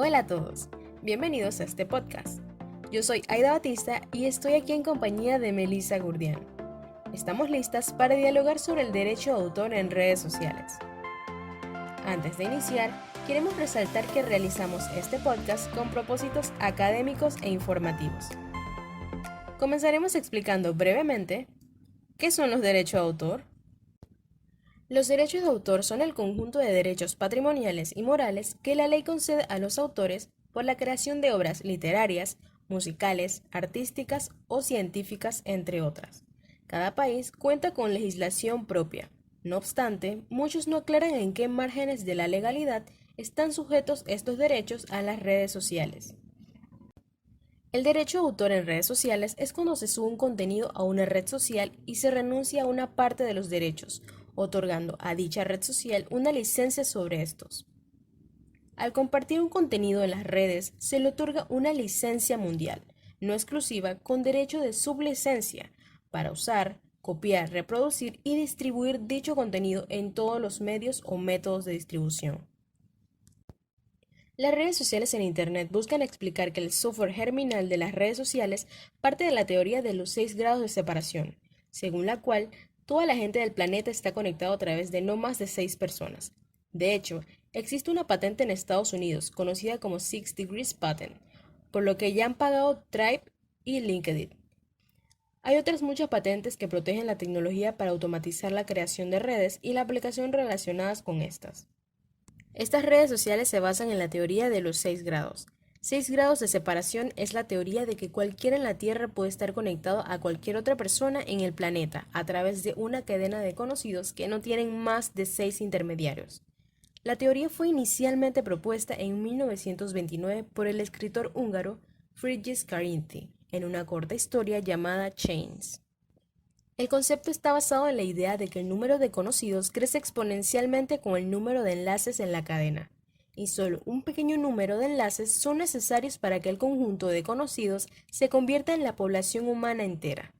Hola a todos, bienvenidos a este podcast. Yo soy Aida Batista y estoy aquí en compañía de Melissa Gurdian. Estamos listas para dialogar sobre el derecho de autor en redes sociales. Antes de iniciar, queremos resaltar que realizamos este podcast con propósitos académicos e informativos. Comenzaremos explicando brevemente ¿qué son los derechos de autor? Los derechos de autor son el conjunto de derechos patrimoniales y morales que la ley concede a los autores por la creación de obras literarias, musicales, artísticas o científicas, entre otras. Cada país cuenta con legislación propia. No obstante, muchos no aclaran en qué márgenes de la legalidad están sujetos estos derechos a las redes sociales. El derecho de autor en redes sociales es cuando se sube un contenido a una red social y se renuncia a una parte de los derechos, otorgando a dicha red social una licencia sobre estos. Al compartir un contenido en las redes, se le otorga una licencia mundial, no exclusiva, con derecho de sublicencia, para usar, copiar, reproducir y distribuir dicho contenido en todos los medios o métodos de distribución. Las redes sociales en Internet buscan explicar que el software germinal de las redes sociales parte de la teoría de los 6 grados de separación, según la cual toda la gente del planeta está conectada a través de no más de 6 personas. De hecho, existe una patente en Estados Unidos, conocida como Six Degrees Patent, por lo que ya han pagado Tribe y LinkedIn. Hay otras muchas patentes que protegen la tecnología para automatizar la creación de redes y la aplicación relacionadas con estas. Estas redes sociales se basan en la teoría de los 6 grados. 6 grados de separación es la teoría de que cualquiera en la Tierra puede estar conectado a cualquier otra persona en el planeta a través de una cadena de conocidos que no tienen más de 6 intermediarios. La teoría fue inicialmente propuesta en 1929 por el escritor húngaro Frigyes Karinthy en una corta historia llamada Chains. El concepto está basado en la idea de que el número de conocidos crece exponencialmente con el número de enlaces en la cadena, y solo un pequeño número de enlaces son necesarios para que el conjunto de conocidos se convierta en la población humana entera.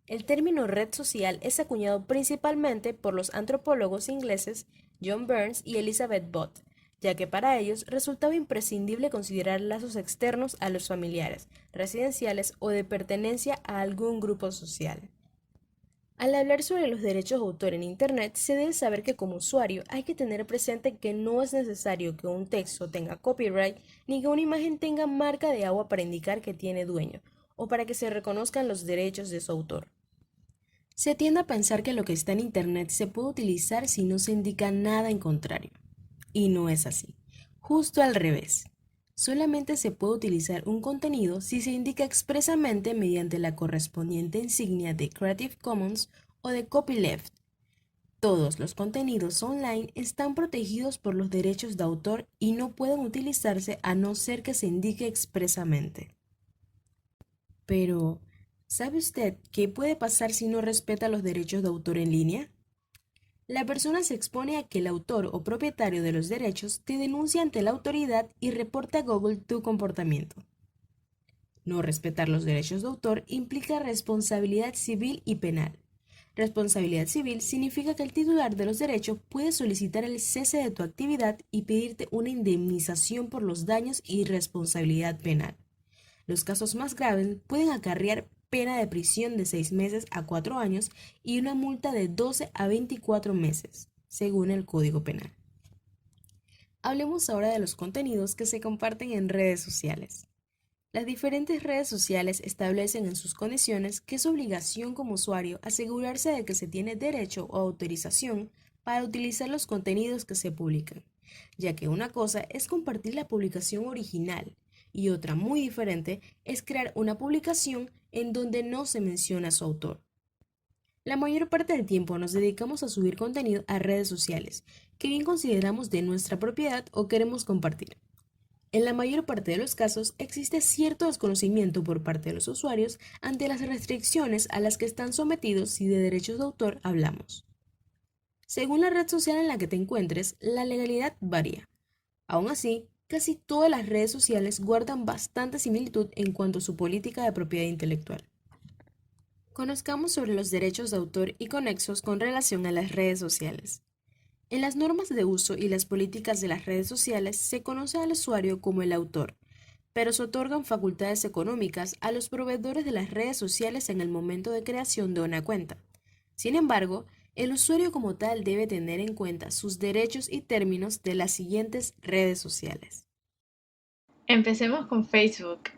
El término red social es acuñado principalmente por los antropólogos ingleses John Burns y Elizabeth Bott, ya que para ellos resultaba imprescindible considerar lazos externos a los familiares, residenciales o de pertenencia a algún grupo social. Al hablar sobre los derechos de autor en Internet, se debe saber que como usuario hay que tener presente que no es necesario que un texto tenga copyright ni que una imagen tenga marca de agua para indicar que tiene dueño o para que se reconozcan los derechos de su autor. Se tiende a pensar que lo que está en Internet se puede utilizar si no se indica nada en contrario. Y no es así. Justo al revés. Solamente se puede utilizar un contenido si se indica expresamente mediante la correspondiente insignia de Creative Commons o de Copyleft. Todos los contenidos online están protegidos por los derechos de autor y no pueden utilizarse a no ser que se indique expresamente. Pero, ¿sabe usted qué puede pasar si no respeta los derechos de autor en línea? La persona se expone a que el autor o propietario de los derechos te denuncia ante la autoridad y reporta a Google tu comportamiento. No respetar los derechos de autor implica responsabilidad civil y penal. Responsabilidad civil significa que el titular de los derechos puede solicitar el cese de tu actividad y pedirte una indemnización por los daños y responsabilidad penal. Los casos más graves pueden acarrear pena de prisión de 6 meses a 4 años y una multa de 12 a 24 meses, según el Código Penal. Hablemos ahora de los contenidos que se comparten en redes sociales. Las diferentes redes sociales establecen en sus condiciones que es obligación como usuario asegurarse de que se tiene derecho o autorización para utilizar los contenidos que se publican, ya que una cosa es compartir la publicación original y otra muy diferente es crear una publicación en donde no se menciona a su autor. La mayor parte del tiempo nos dedicamos a subir contenido a redes sociales, que bien consideramos de nuestra propiedad o queremos compartir. En la mayor parte de los casos existe cierto desconocimiento por parte de los usuarios ante las restricciones a las que están sometidos si de derechos de autor hablamos. Según la red social en la que te encuentres, la legalidad varía. Aún así, casi todas las redes sociales guardan bastante similitud en cuanto a su política de propiedad intelectual. Conozcamos sobre los derechos de autor y conexos con relación a las redes sociales. En las normas de uso y las políticas de las redes sociales se conoce al usuario como el autor, pero se otorgan facultades económicas a los proveedores de las redes sociales en el momento de creación de una cuenta. Sin embargo, el usuario como tal debe tener en cuenta sus derechos y términos de las siguientes redes sociales. Empecemos con Facebook.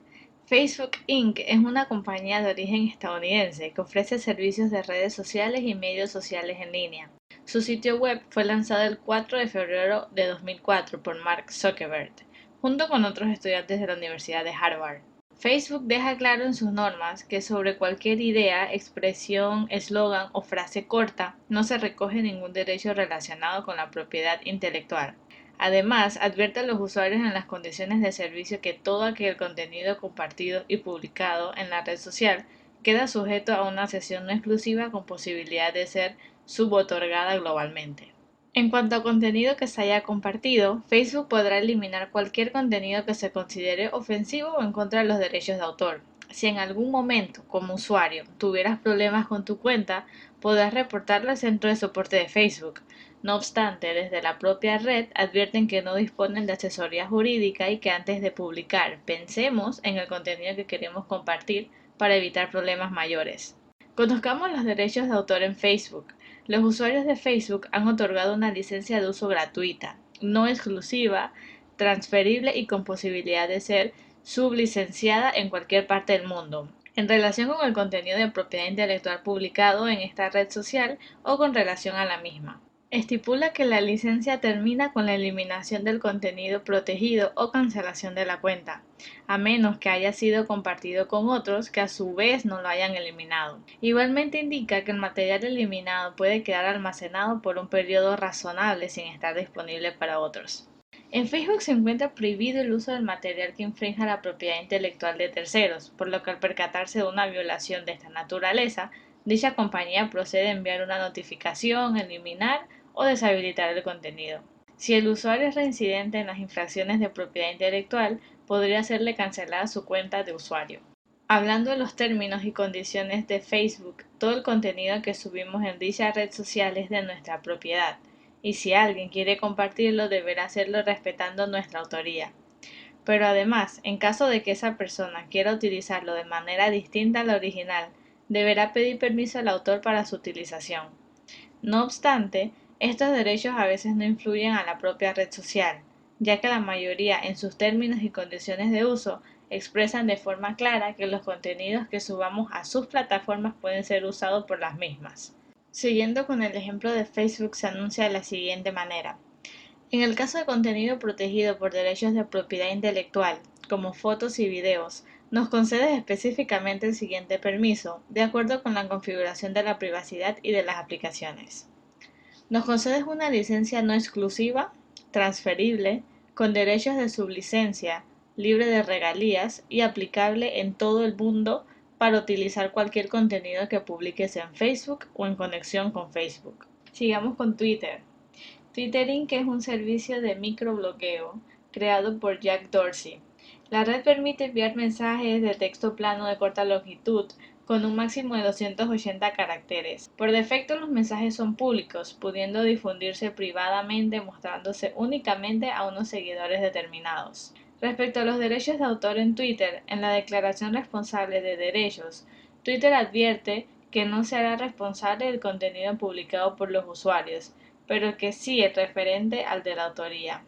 Facebook Inc. es una compañía de origen estadounidense que ofrece servicios de redes sociales y medios sociales en línea. Su sitio web fue lanzado el 4 de febrero de 2004 por Mark Zuckerberg, junto con otros estudiantes de la Universidad de Harvard. Facebook deja claro en sus normas que sobre cualquier idea, expresión, eslogan o frase corta no se recoge ningún derecho relacionado con la propiedad intelectual. Además, advierte a los usuarios en las condiciones de servicio que todo aquel contenido compartido y publicado en la red social queda sujeto a una cesión no exclusiva con posibilidad de ser subotorgada globalmente. En cuanto a contenido que se haya compartido, Facebook podrá eliminar cualquier contenido que se considere ofensivo o en contra de los derechos de autor. Si en algún momento, como usuario, tuvieras problemas con tu cuenta, podrás reportarlo al centro de soporte de Facebook. No obstante, desde la propia red advierten que no disponen de asesoría jurídica y que antes de publicar pensemos en el contenido que queremos compartir para evitar problemas mayores. Conozcamos los derechos de autor en Facebook. Los usuarios de Facebook han otorgado una licencia de uso gratuita, no exclusiva, transferible y con posibilidad de ser sublicenciada en cualquier parte del mundo, en relación con el contenido de propiedad intelectual publicado en esta red social o con relación a la misma. Estipula que la licencia termina con la eliminación del contenido protegido o cancelación de la cuenta, a menos que haya sido compartido con otros que a su vez no lo hayan eliminado. Igualmente indica que el material eliminado puede quedar almacenado por un periodo razonable sin estar disponible para otros. En Facebook se encuentra prohibido el uso del material que infrinja la propiedad intelectual de terceros, por lo que al percatarse de una violación de esta naturaleza, dicha compañía procede a enviar una notificación, eliminar o deshabilitar el contenido. Si el usuario es reincidente en las infracciones de propiedad intelectual, podría hacerle cancelada su cuenta de usuario. Hablando de los términos y condiciones de Facebook, todo el contenido que subimos en dicha red social es de nuestra propiedad, y si alguien quiere compartirlo deberá hacerlo respetando nuestra autoría. Pero además, en caso de que esa persona quiera utilizarlo de manera distinta a la original, deberá pedir permiso al autor para su utilización. No obstante, estos derechos a veces no influyen a la propia red social, ya que la mayoría en sus términos y condiciones de uso expresan de forma clara que los contenidos que subamos a sus plataformas pueden ser usados por las mismas. Siguiendo con el ejemplo de Facebook se anuncia de la siguiente manera. En el caso de contenido protegido por derechos de propiedad intelectual, como fotos y videos, nos concedes específicamente el siguiente permiso, de acuerdo con la configuración de la privacidad y de las aplicaciones. Nos concedes una licencia no exclusiva, transferible, con derechos de sublicencia, libre de regalías y aplicable en todo el mundo para utilizar cualquier contenido que publiques en Facebook o en conexión con Facebook. Sigamos con Twitter. Twittering, que es un servicio de microblogueo creado por Jack Dorsey. La red permite enviar mensajes de texto plano de corta longitud con un máximo de 280 caracteres. Por defecto los mensajes son públicos, pudiendo difundirse privadamente mostrándose únicamente a unos seguidores determinados. Respecto a los derechos de autor en Twitter, en la Declaración Responsable de Derechos, Twitter advierte que no se hará responsable del contenido publicado por los usuarios, pero que sí es referente al de la autoría.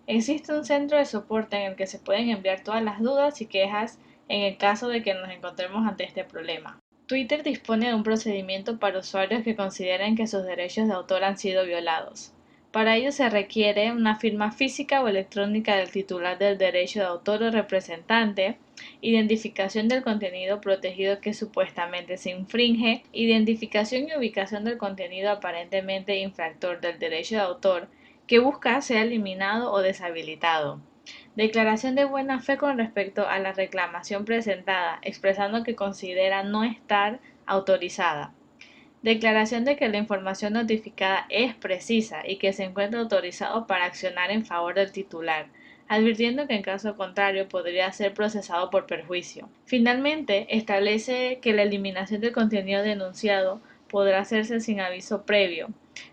Existe un centro de soporte en el que se pueden enviar todas las dudas y quejas en el caso de que nos encontremos ante este problema. Twitter dispone de un procedimiento para usuarios que consideren que sus derechos de autor han sido violados. Para ello se requiere una firma física o electrónica del titular del derecho de autor o representante, identificación del contenido protegido que supuestamente se infringe, identificación y ubicación del contenido aparentemente infractor del derecho de autor que busca sea eliminado o deshabilitado. Declaración de buena fe con respecto a la reclamación presentada, expresando que considera no estar autorizada. Declaración de que la información notificada es precisa y que se encuentra autorizado para accionar en favor del titular, advirtiendo que en caso contrario podría ser procesado por perjuicio. Finalmente, establece que la eliminación del contenido denunciado podrá hacerse sin aviso previo,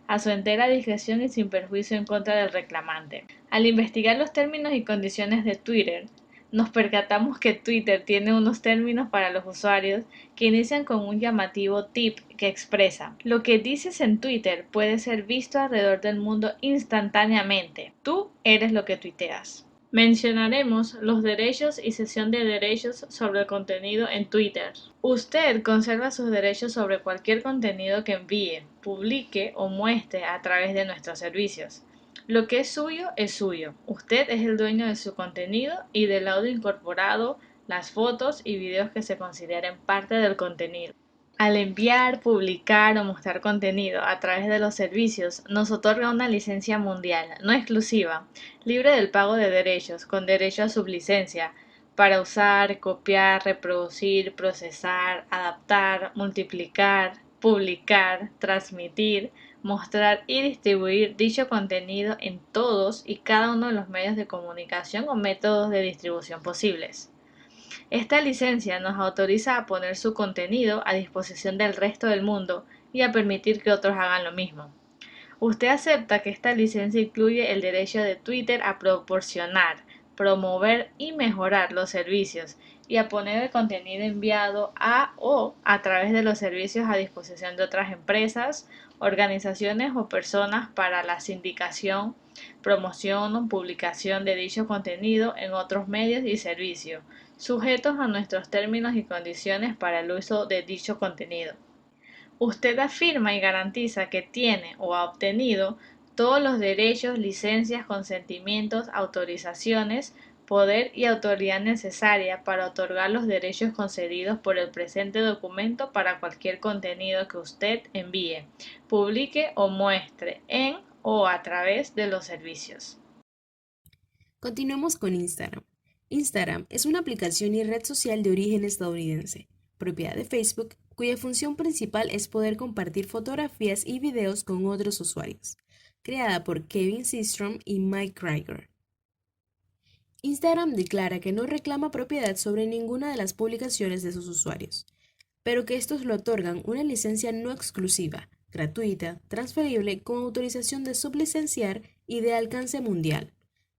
a su entera discreción y sin perjuicio en contra del reclamante. Al investigar los términos y condiciones de Twitter, nos percatamos que Twitter tiene unos términos para los usuarios que inician con un llamativo tip que expresa: lo que dices en Twitter puede ser visto alrededor del mundo instantáneamente. Tú eres lo que tuiteas. Mencionaremos los derechos y cesión de derechos sobre el contenido en Twitter. Usted conserva sus derechos sobre cualquier contenido que envíe, publique o muestre a través de nuestros servicios. Lo que es suyo es suyo. Usted es el dueño de su contenido y del audio incorporado, las fotos y videos que se consideren parte del contenido. Al enviar, publicar o mostrar contenido a través de los servicios, nos otorga una licencia mundial, no exclusiva, libre del pago de derechos, con derecho a sublicencia, para usar, copiar, reproducir, procesar, adaptar, multiplicar, publicar, transmitir, mostrar y distribuir dicho contenido en todos y cada uno de los medios de comunicación o métodos de distribución posibles. Esta licencia nos autoriza a poner su contenido a disposición del resto del mundo y a permitir que otros hagan lo mismo. Usted acepta que esta licencia incluye el derecho de Twitter a proporcionar, promover y mejorar los servicios y a poner el contenido enviado a o a través de los servicios a disposición de otras empresas, organizaciones o personas para la sindicación, promoción o publicación de dicho contenido en otros medios y servicios, sujetos a nuestros términos y condiciones para el uso de dicho contenido. Usted afirma y garantiza que tiene o ha obtenido todos los derechos, licencias, consentimientos, autorizaciones, poder y autoridad necesaria para otorgar los derechos concedidos por el presente documento para cualquier contenido que usted envíe, publique o muestre en o a través de los servicios. Continuemos con Instagram. Instagram es una aplicación y red social de origen estadounidense, propiedad de Facebook, cuya función principal es poder compartir fotografías y videos con otros usuarios, creada por Kevin Systrom y Mike Krieger. Instagram declara que no reclama propiedad sobre ninguna de las publicaciones de sus usuarios, pero que estos le otorgan una licencia no exclusiva, gratuita, transferible con autorización de sublicenciar y de alcance mundial.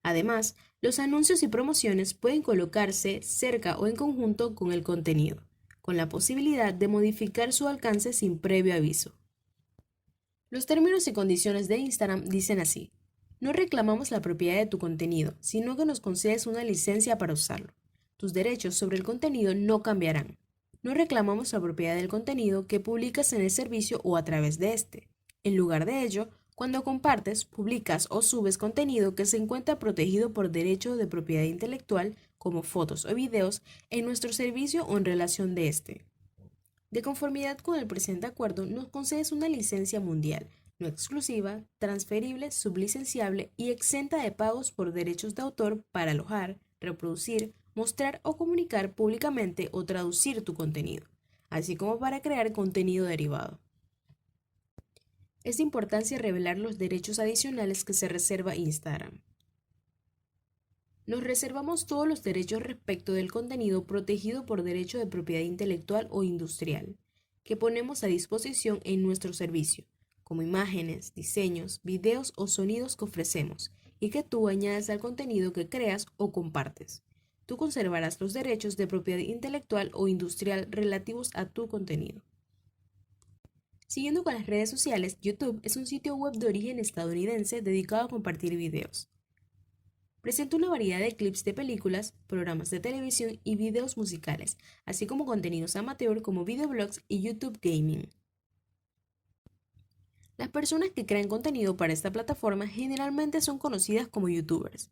Además, los anuncios y promociones pueden colocarse cerca o en conjunto con el contenido, con la posibilidad de modificar su alcance sin previo aviso. Los términos y condiciones de Instagram dicen así: no reclamamos la propiedad de tu contenido, sino que nos concedes una licencia para usarlo. Tus derechos sobre el contenido no cambiarán. No reclamamos la propiedad del contenido que publicas en el servicio o a través de este. En lugar de ello, cuando compartes, publicas o subes contenido que se encuentra protegido por derecho de propiedad intelectual, como fotos o videos, en nuestro servicio o en relación de este. De conformidad con el presente acuerdo, nos concedes una licencia mundial, no exclusiva, transferible, sublicenciable y exenta de pagos por derechos de autor para alojar, reproducir, mostrar o comunicar públicamente o traducir tu contenido, así como para crear contenido derivado. Es de importancia revelar los derechos adicionales que se reserva Instagram. Nos reservamos todos los derechos respecto del contenido protegido por derecho de propiedad intelectual o industrial, que ponemos a disposición en nuestro servicio, como imágenes, diseños, videos o sonidos que ofrecemos, y que tú añades al contenido que creas o compartes. Tú conservarás los derechos de propiedad intelectual o industrial relativos a tu contenido. Siguiendo con las redes sociales, YouTube es un sitio web de origen estadounidense dedicado a compartir videos. Presenta una variedad de clips de películas, programas de televisión y videos musicales, así como contenidos amateur como videoblogs y YouTube Gaming. Las personas que crean contenido para esta plataforma generalmente son conocidas como YouTubers.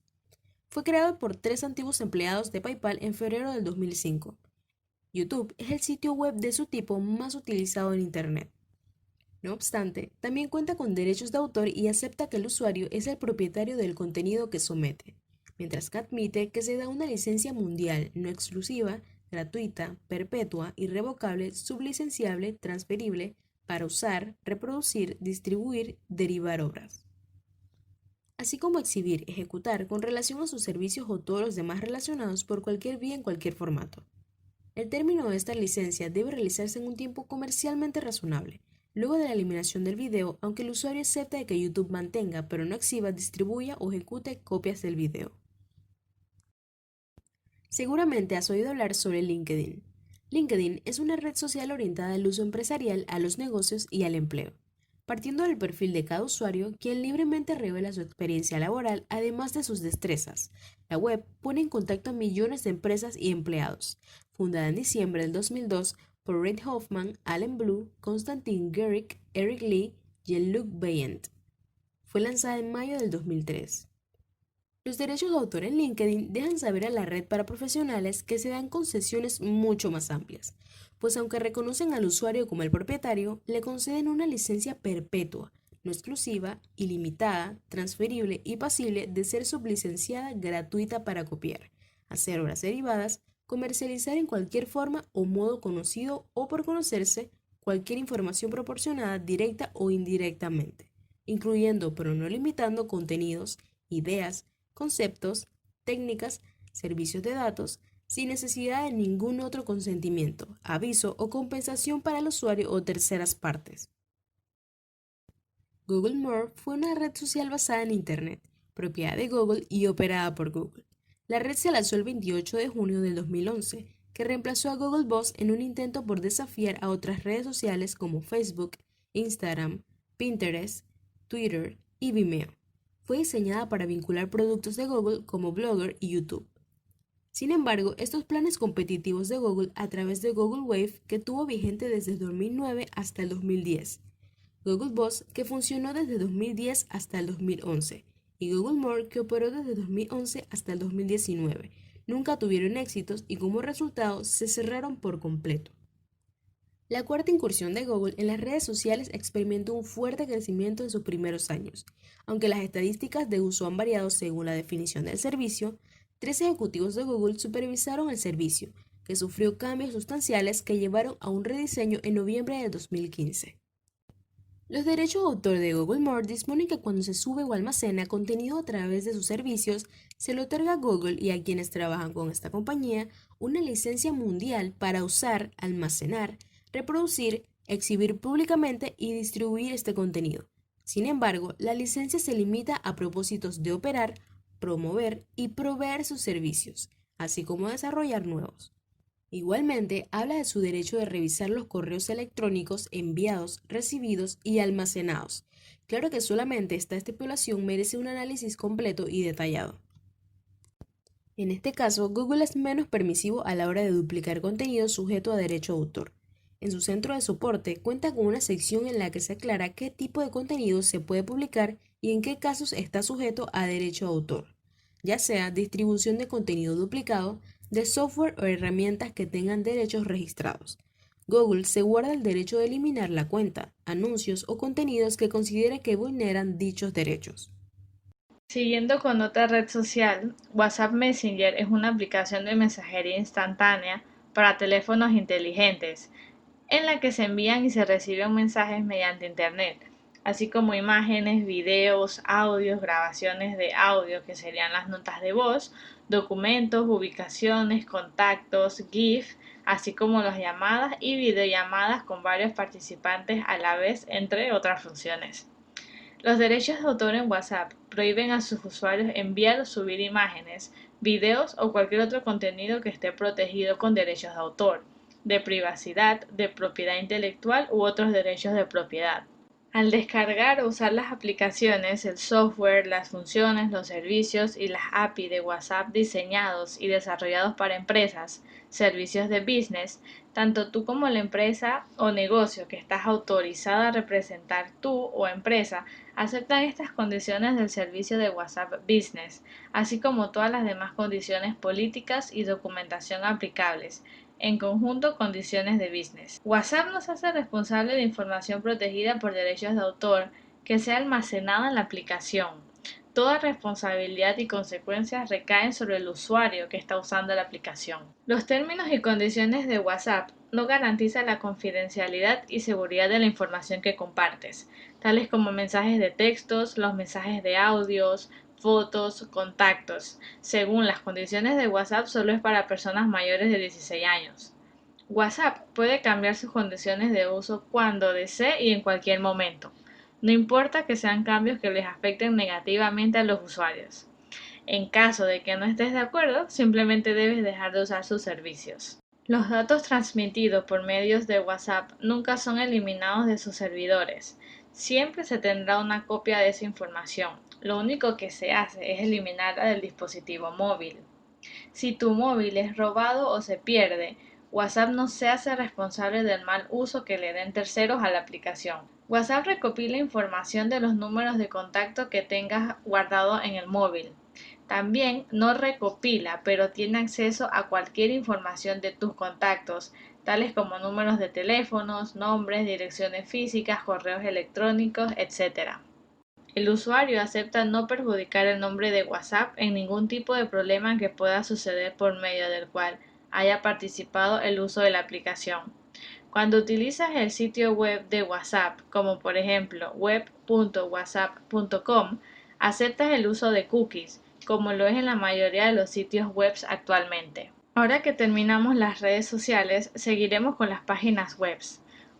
Fue creado por 3 antiguos empleados de PayPal en febrero del 2005. YouTube es el sitio web de su tipo más utilizado en Internet. No obstante, también cuenta con derechos de autor y acepta que el usuario es el propietario del contenido que somete, mientras que admite que se da una licencia mundial no exclusiva, gratuita, perpetua, irrevocable, sublicenciable, transferible, para usar, reproducir, distribuir, derivar obras, así como exhibir, ejecutar con relación a sus servicios o todos los demás relacionados por cualquier vía en cualquier formato. El término de esta licencia debe realizarse en un tiempo comercialmente razonable, luego de la eliminación del video, aunque el usuario acepta de que YouTube mantenga, pero no exhiba, distribuya o ejecute copias del video. Seguramente has oído hablar sobre LinkedIn. LinkedIn es una red social orientada al uso empresarial, a los negocios y al empleo, partiendo del perfil de cada usuario, quien libremente revela su experiencia laboral además de sus destrezas. La web pone en contacto a millones de empresas y empleados. Fundada en diciembre del 2002 por Reid Hoffman, Alan Blue, Konstantin Gerick, Eric Lee y Jean-Luc Vaillant. Fue lanzada en mayo del 2003. Los derechos de autor en LinkedIn dejan saber a la red para profesionales que se dan concesiones mucho más amplias, pues aunque reconocen al usuario como el propietario, le conceden una licencia perpetua, no exclusiva, ilimitada, transferible y pasible de ser sublicenciada gratuita para copiar, hacer obras derivadas, comercializar en cualquier forma o modo conocido o por conocerse cualquier información proporcionada directa o indirectamente, incluyendo pero no limitando contenidos, ideas, conceptos, técnicas, servicios de datos, sin necesidad de ningún otro consentimiento, aviso o compensación para el usuario o terceras partes. Google More fue una red social basada en Internet, propiedad de Google y operada por Google. La red se lanzó el 28 de junio del 2011, que reemplazó a Google Plus en un intento por desafiar a otras redes sociales como Facebook, Instagram, Pinterest, Twitter y Vimeo. Fue diseñada para vincular productos de Google como Blogger y YouTube. Sin embargo, estos planes competitivos de Google a través de Google Wave, que tuvo vigente desde el 2009 hasta el 2010, Google Buzz, que funcionó desde 2010 hasta el 2011, y Google More, que operó desde 2011 hasta el 2019, nunca tuvieron éxitos y como resultado se cerraron por completo. La cuarta incursión de Google en las redes sociales experimentó un fuerte crecimiento en sus primeros años. Aunque las estadísticas de uso han variado según la definición del servicio, 3 ejecutivos de Google supervisaron el servicio, que sufrió cambios sustanciales que llevaron a un rediseño en noviembre de 2015. Los derechos de autor de Google More disponen que cuando se sube o almacena contenido a través de sus servicios, se le otorga a Google y a quienes trabajan con esta compañía una licencia mundial para usar, almacenar, reproducir, exhibir públicamente y distribuir este contenido. Sin embargo, la licencia se limita a propósitos de operar, promover y proveer sus servicios, así como desarrollar nuevos. Igualmente, habla de su derecho de revisar los correos electrónicos enviados, recibidos y almacenados. Claro que solamente esta estipulación merece un análisis completo y detallado. En este caso, Google es menos permisivo a la hora de duplicar contenido sujeto a derecho de autor. En su centro de soporte cuenta con una sección en la que se aclara qué tipo de contenido se puede publicar y en qué casos está sujeto a derecho de autor, ya sea distribución de contenido duplicado, de software o herramientas que tengan derechos registrados. Google se guarda el derecho de eliminar la cuenta, anuncios o contenidos que considere que vulneran dichos derechos. Siguiendo con otra red social, WhatsApp Messenger es una aplicación de mensajería instantánea para teléfonos inteligentes, en la que se envían y se reciben mensajes mediante Internet, así como imágenes, videos, audios, grabaciones de audio, que serían las notas de voz, documentos, ubicaciones, contactos, GIF, así como las llamadas y videollamadas con varios participantes a la vez, entre otras funciones. Los derechos de autor en WhatsApp prohíben a sus usuarios enviar o subir imágenes, videos o cualquier otro contenido que esté protegido con derechos de autor, de privacidad, de propiedad intelectual u otros derechos de propiedad. Al descargar o usar las aplicaciones, el software, las funciones, los servicios y las API de WhatsApp diseñados y desarrollados para empresas, servicios de business, tanto tú como la empresa o negocio que estás autorizado a representar tú o empresa aceptan estas condiciones del servicio de WhatsApp Business, así como todas las demás condiciones políticas y documentación aplicables, en conjunto condiciones de business. WhatsApp nos hace responsable de información protegida por derechos de autor que sea almacenada en la aplicación. Toda responsabilidad y consecuencias recaen sobre el usuario que está usando la aplicación. Los términos y condiciones de WhatsApp no garantizan la confidencialidad y seguridad de la información que compartes, tales como mensajes de textos, los mensajes de audios, fotos, contactos. Según las condiciones de WhatsApp, solo es para personas mayores de 16 años. WhatsApp puede cambiar sus condiciones de uso cuando desee y en cualquier momento. No importa que sean cambios que les afecten negativamente a los usuarios. En caso de que no estés de acuerdo, simplemente debes dejar de usar sus servicios. Los datos transmitidos por medios de WhatsApp nunca son eliminados de sus servidores. Siempre se tendrá una copia de esa información. Lo único que se hace es eliminarla del dispositivo móvil. Si tu móvil es robado o se pierde, WhatsApp no se hace responsable del mal uso que le den terceros a la aplicación. WhatsApp recopila información de los números de contacto que tengas guardado en el móvil. También no recopila, pero tiene acceso a cualquier información de tus contactos, tales como números de teléfonos, nombres, direcciones físicas, correos electrónicos, etc. El usuario acepta no perjudicar el nombre de WhatsApp en ningún tipo de problema que pueda suceder por medio del cual haya participado el uso de la aplicación. Cuando utilizas el sitio web de WhatsApp, como por ejemplo web.whatsapp.com, aceptas el uso de cookies, como lo es en la mayoría de los sitios web actualmente. Ahora que terminamos las redes sociales, seguiremos con las páginas web.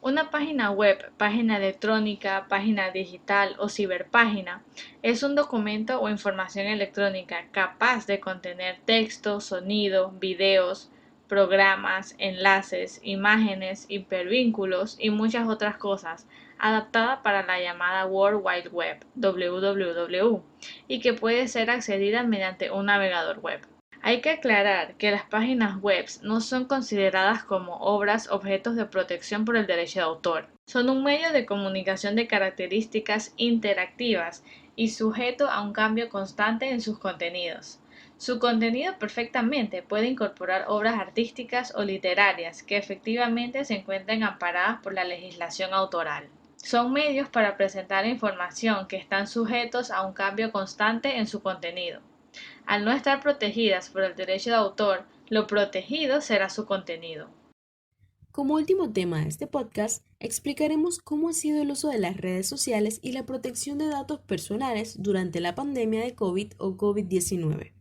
Una página web, página electrónica, página digital o ciberpágina es un documento o información electrónica capaz de contener texto, sonido, videos, programas, enlaces, imágenes, hipervínculos y muchas otras cosas, adaptada para la llamada World Wide Web, WWW, y que puede ser accedida mediante un navegador web. Hay que aclarar que las páginas web no son consideradas como obras objetos de protección por el derecho de autor. Son un medio de comunicación de características interactivas y sujeto a un cambio constante en sus contenidos. Su contenido perfectamente puede incorporar obras artísticas o literarias que efectivamente se encuentren amparadas por la legislación autoral. Son medios para presentar información que están sujetos a un cambio constante en su contenido. Al no estar protegidas por el derecho de autor, lo protegido será su contenido. Como último tema de este podcast, explicaremos cómo ha sido el uso de las redes sociales y la protección de datos personales durante la pandemia de COVID o COVID-19.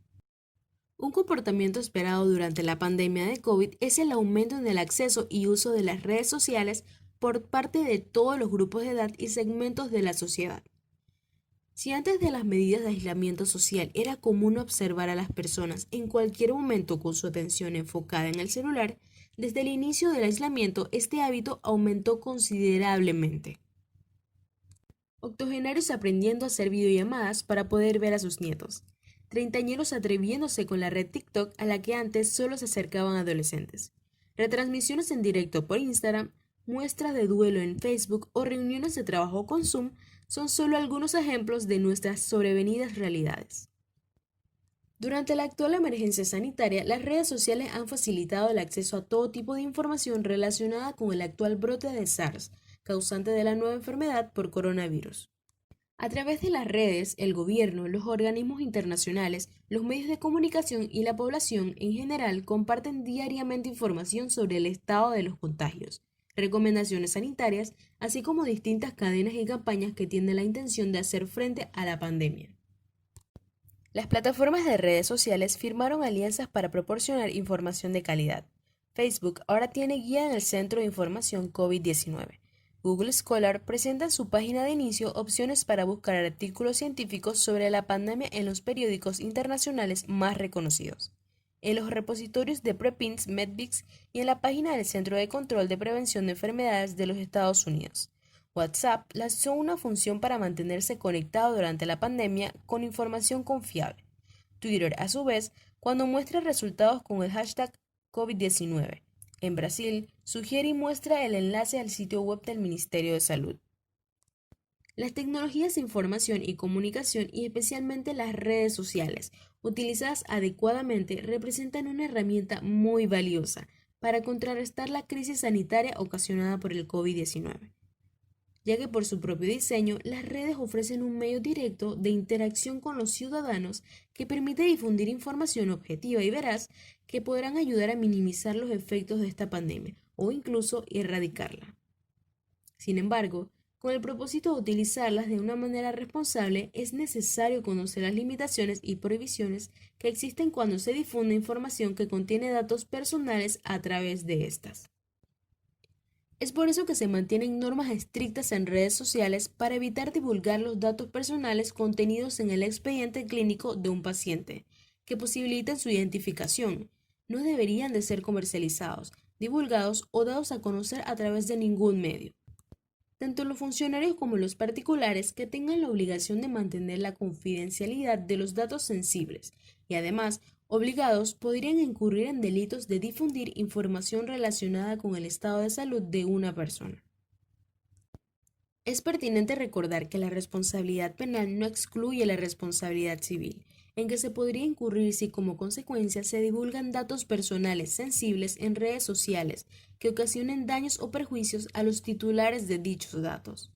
Un comportamiento esperado durante la pandemia de COVID es el aumento en el acceso y uso de las redes sociales por parte de todos los grupos de edad y segmentos de la sociedad. Si antes de las medidas de aislamiento social era común observar a las personas en cualquier momento con su atención enfocada en el celular, desde el inicio del aislamiento este hábito aumentó considerablemente. Octogenarios aprendiendo a hacer videollamadas para poder ver a sus nietos. Treintañeros atreviéndose con la red TikTok a la que antes solo se acercaban adolescentes. Retransmisiones en directo por Instagram, muestras de duelo en Facebook o reuniones de trabajo con Zoom son solo algunos ejemplos de nuestras sobrevenidas realidades. Durante la actual emergencia sanitaria, las redes sociales han facilitado el acceso a todo tipo de información relacionada con el actual brote de SARS, causante de la nueva enfermedad por coronavirus. A través de las redes, el gobierno, los organismos internacionales, los medios de comunicación y la población en general comparten diariamente información sobre el estado de los contagios, recomendaciones sanitarias, así como distintas cadenas y campañas que tienen la intención de hacer frente a la pandemia. Las plataformas de redes sociales firmaron alianzas para proporcionar información de calidad. Facebook ahora tiene guía en el Centro de Información COVID-19. Google Scholar presenta en su página de inicio opciones para buscar artículos científicos sobre la pandemia en los periódicos internacionales más reconocidos, en los repositorios de Prepins, Medbix y en la página del Centro de Control de Prevención de Enfermedades de los Estados Unidos. WhatsApp lanzó una función para mantenerse conectado durante la pandemia con información confiable. Twitter, a su vez, cuando muestra resultados con el hashtag COVID-19. En Brasil, sugiere y muestra el enlace al sitio web del Ministerio de Salud. Las tecnologías de información y comunicación y especialmente las redes sociales, utilizadas adecuadamente, representan una herramienta muy valiosa para contrarrestar la crisis sanitaria ocasionada por el COVID-19, ya que por su propio diseño, las redes ofrecen un medio directo de interacción con los ciudadanos que permite difundir información objetiva y veraz que podrán ayudar a minimizar los efectos de esta pandemia o incluso erradicarla. Sin embargo, con el propósito de utilizarlas de una manera responsable, es necesario conocer las limitaciones y prohibiciones que existen cuando se difunde información que contiene datos personales a través de estas. Es por eso que se mantienen normas estrictas en redes sociales para evitar divulgar los datos personales contenidos en el expediente clínico de un paciente, que posibiliten su identificación. No deberían de ser comercializados, divulgados o dados a conocer a través de ningún medio. Tanto los funcionarios como los particulares que tengan la obligación de mantener la confidencialidad de los datos sensibles y además obligados podrían incurrir en delitos de difundir información relacionada con el estado de salud de una persona. Es pertinente recordar que la responsabilidad penal no excluye la responsabilidad civil, en que se podría incurrir si como consecuencia se divulgan datos personales sensibles en redes sociales que ocasionen daños o perjuicios a los titulares de dichos datos.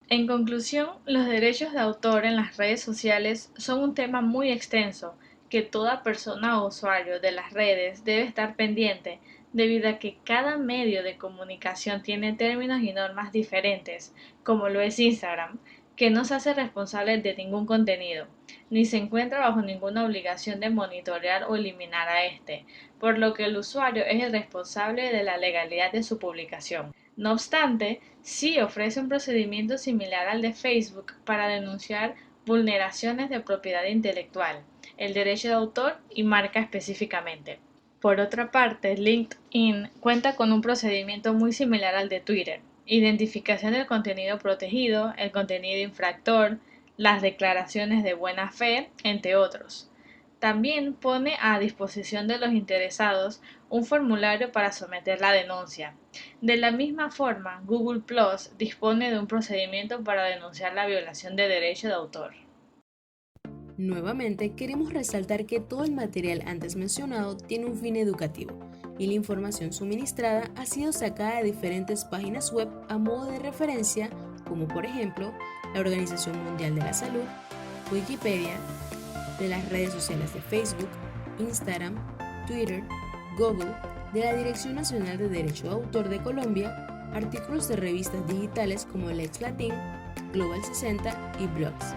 En conclusión, los derechos de autor en las redes sociales son un tema muy extenso que toda persona o usuario de las redes debe estar pendiente debido a que cada medio de comunicación tiene términos y normas diferentes, como lo es Instagram, que no se hace responsable de ningún contenido, ni se encuentra bajo ninguna obligación de monitorear o eliminar a este, por lo que el usuario es el responsable de la legalidad de su publicación. No obstante, sí ofrece un procedimiento similar al de Facebook para denunciar vulneraciones de propiedad intelectual, el derecho de autor y marca específicamente. Por otra parte, LinkedIn cuenta con un procedimiento muy similar al de Twitter: identificación del contenido protegido, el contenido infractor, las declaraciones de buena fe, entre otros. También pone a disposición de los interesados un formulario para someter la denuncia. De la misma forma, Google Plus dispone de un procedimiento para denunciar la violación de derecho de autor. Nuevamente, queremos resaltar que todo el material antes mencionado tiene un fin educativo y la información suministrada ha sido sacada de diferentes páginas web a modo de referencia, como por ejemplo la Organización Mundial de la Salud, Wikipedia, de las redes sociales de Facebook, Instagram, Twitter, Google, de la Dirección Nacional de Derecho de Autor de Colombia, artículos de revistas digitales como el Ex Latín, Global 60 y blogs.